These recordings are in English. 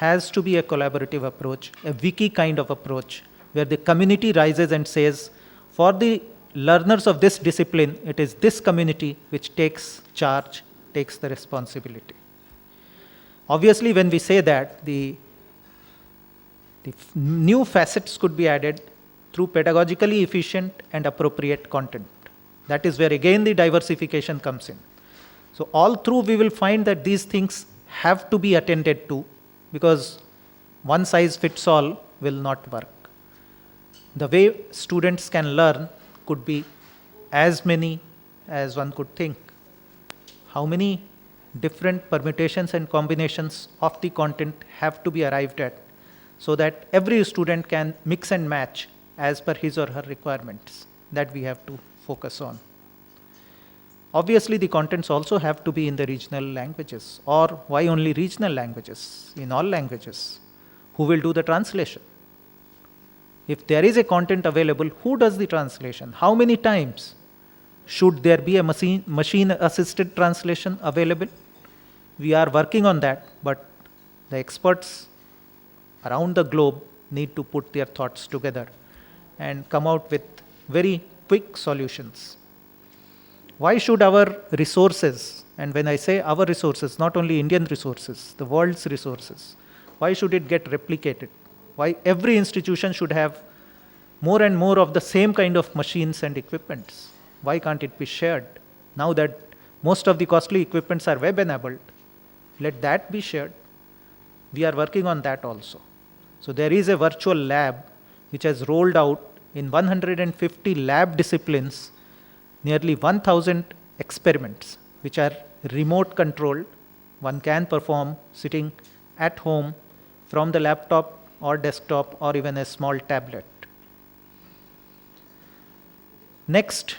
has to be a collaborative approach, a wiki kind of approach, where the community rises and says, for the learners of this discipline, it is this community which takes charge, takes the responsibility. Obviously, when we say that, the new facets could be added through pedagogically efficient and appropriate content. That is where again the diversification comes in. So all through we will find that these things have to be attended to, because one size fits all will not work. The way students can learn could be as many as one could think. How many different permutations and combinations of the content have to be arrived at, so that every student can mix and match as per his or her requirements, that we have to focus on. Obviously, the contents also have to be in the regional languages. Or why only regional languages? In all languages. Who will do the translation? If there is a content available, who does the translation? How many times? Should there be a machine-assisted translation available? We are working on that, but the experts around the globe need to put their thoughts together and come out with very quick solutions. Why should our resources, and when I say our resources, not only Indian resources, the world's resources, why should it get replicated? Why every institution should have more and more of the same kind of machines and equipments? Why can't it be shared? Now that most of the costly equipments are web-enabled, let that be shared. We are working on that also. So there is a virtual lab which has rolled out in 150 lab disciplines, nearly 1,000 experiments which are remote controlled. One can perform sitting at home from the laptop or desktop or even a small tablet. Next,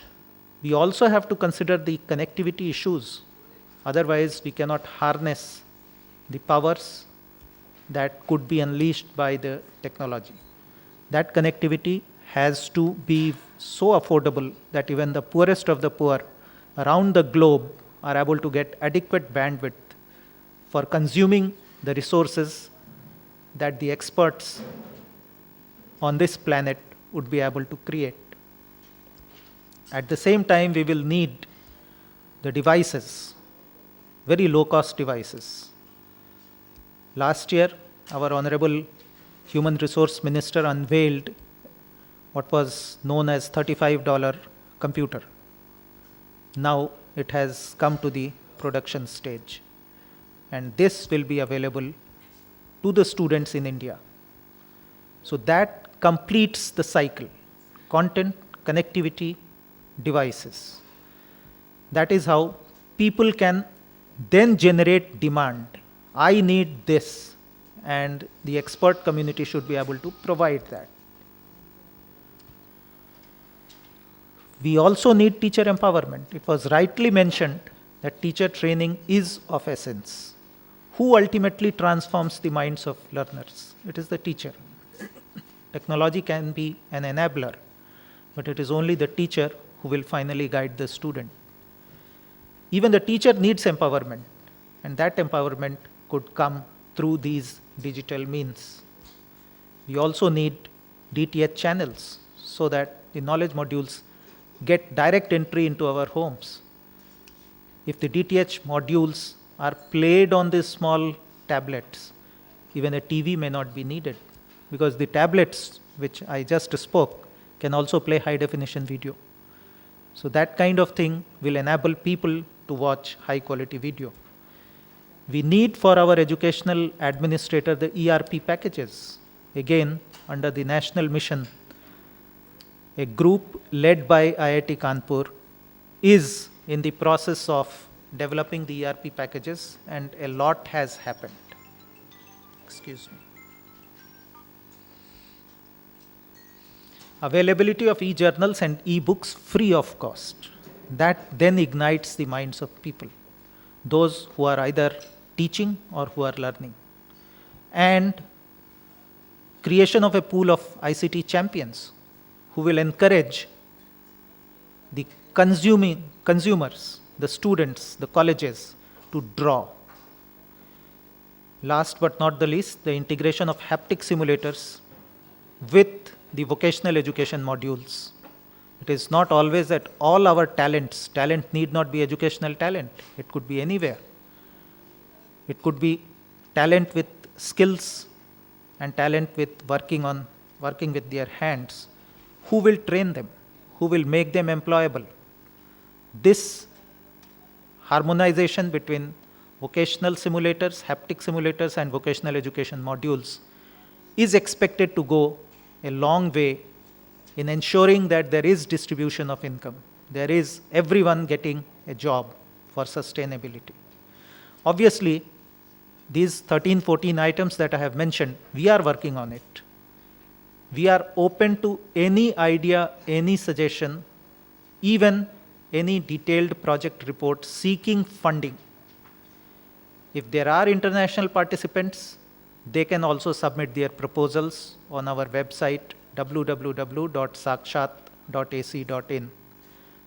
we also have to consider the connectivity issues. Otherwise, we cannot harness the powers that could be unleashed by the technology. That connectivity has to be so affordable that even the poorest of the poor around the globe are able to get adequate bandwidth for consuming the resources that the experts on this planet would be able to create. At the same time, we will need the devices, very low-cost devices. Last year, our Honorable Human Resource Minister unveiled what was known as $35 computer. Now it has come to the production stage, and this will be available to the students in India. So that completes the cycle: content, connectivity, devices. That is how people can then generate demand. I need this, and the expert community should be able to provide that. We also need teacher empowerment. It was rightly mentioned that teacher training is of essence. Who ultimately transforms the minds of learners? It is the teacher. Technology can be an enabler, but it is only the teacher who will finally guide the student. Even the teacher needs empowerment, and that empowerment could come through these digital means. We also need DTH channels so that the knowledge modules get direct entry into our homes. If the DTH modules are played on these small tablets, even a TV may not be needed, because the tablets, which I just spoke, can also play high definition video. So that kind of thing will enable people to watch high quality video. We need for our educational administrator the ERP packages. Again, under the national mission, a group led by IIT Kanpur is in the process of developing the ERP packages, and a lot has happened. Excuse me. Availability of e-journals and e-books free of cost. That then ignites the minds of people, those who are either teaching or who are learning. And creation of a pool of ICT champions who will encourage the consumers, the students, the colleges to draw. Last but not the least, the integration of haptic simulators with the vocational education modules. It is not always that all our talent need not be educational talent. It could be anywhere. It could be talent with skills and talent with working with their hands. Who will train them? Who will make them employable? This harmonization between vocational simulators, haptic simulators, and vocational education modules is expected to go a long way in ensuring that there is distribution of income. There is everyone getting a job for sustainability. Obviously, these 13, 14 items that I have mentioned, we are working on it. We are open to any idea, any suggestion, even any detailed project report seeking funding. If there are international participants, they can also submit their proposals on our website www.sakshat.ac.in.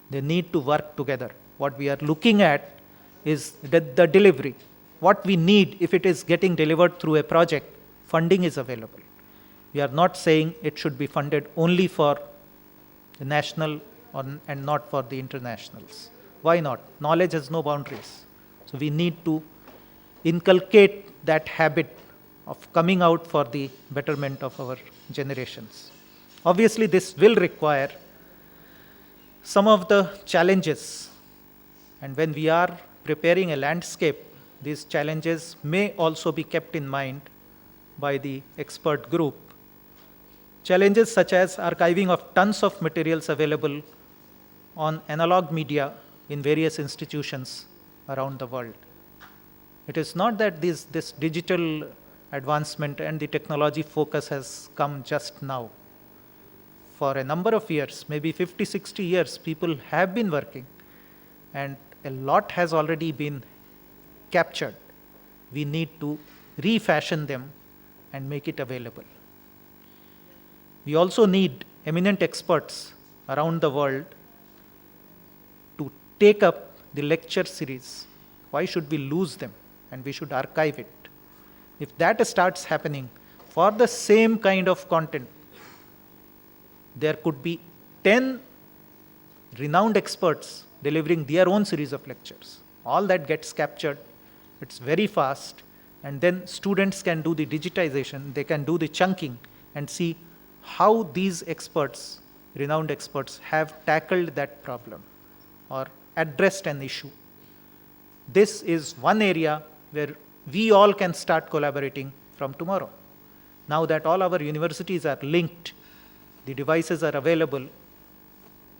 They need to work together. What we are looking at is the delivery. What we need, if it is getting delivered through a project, funding is available. We are not saying it should be funded only for the national and not for the internationals. Why not? Knowledge has no boundaries. So we need to inculcate that habit of coming out for the betterment of our generations. Obviously, this will require some of the challenges. And when we are preparing a landscape, these challenges may also be kept in mind by the expert group. Challenges such as archiving of tons of materials available on analog media in various institutions around the world. It is not that this digital advancement and the technology focus has come just now. For a number of years, maybe 50, 60 years, people have been working, and a lot has already been captured. We need to refashion them and make it available. We also need eminent experts around the world to take up the lecture series. Why should we lose them? And we should archive it. If that starts happening for the same kind of content, there could be 10 renowned experts delivering their own series of lectures. All that gets captured, it's very fast, and then students can do the digitization, they can do the chunking and see how these experts, renowned experts, have tackled that problem or addressed an issue. This is one area where we all can start collaborating from tomorrow. Now that all our universities are linked, the devices are available,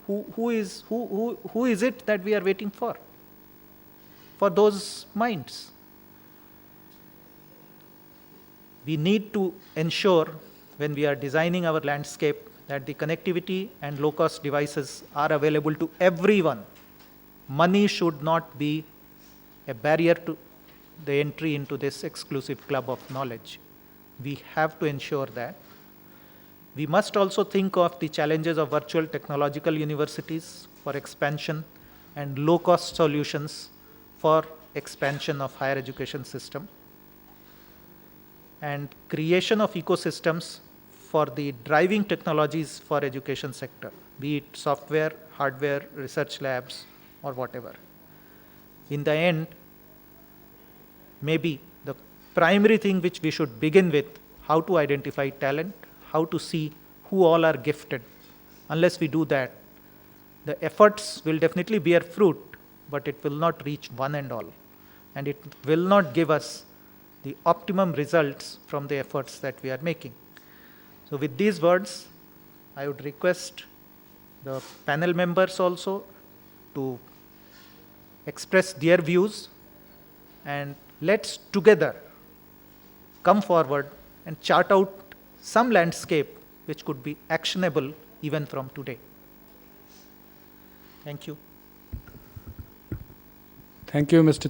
who is it that we are waiting for? For those minds. We need to ensure when we are designing our landscape that the connectivity and low-cost devices are available to everyone. Money should not be a barrier to the entry into this exclusive club of knowledge. We have to ensure that. We must also think of the challenges of virtual technological universities for expansion and low-cost solutions for expansion of higher education system, and creation of ecosystems for the driving technologies for education sector, be it software, hardware, research labs, or whatever. In the end, maybe the primary thing which we should begin with, how to identify talent, how to see who all are gifted. Unless we do that, the efforts will definitely bear fruit, but it will not reach one and all. And it will not give us the optimum results from the efforts that we are making. So with these words, I would request the panel members also to express their views, and let's together come forward and chart out some landscape which could be actionable even from today. Thank you. Thank you, Mr.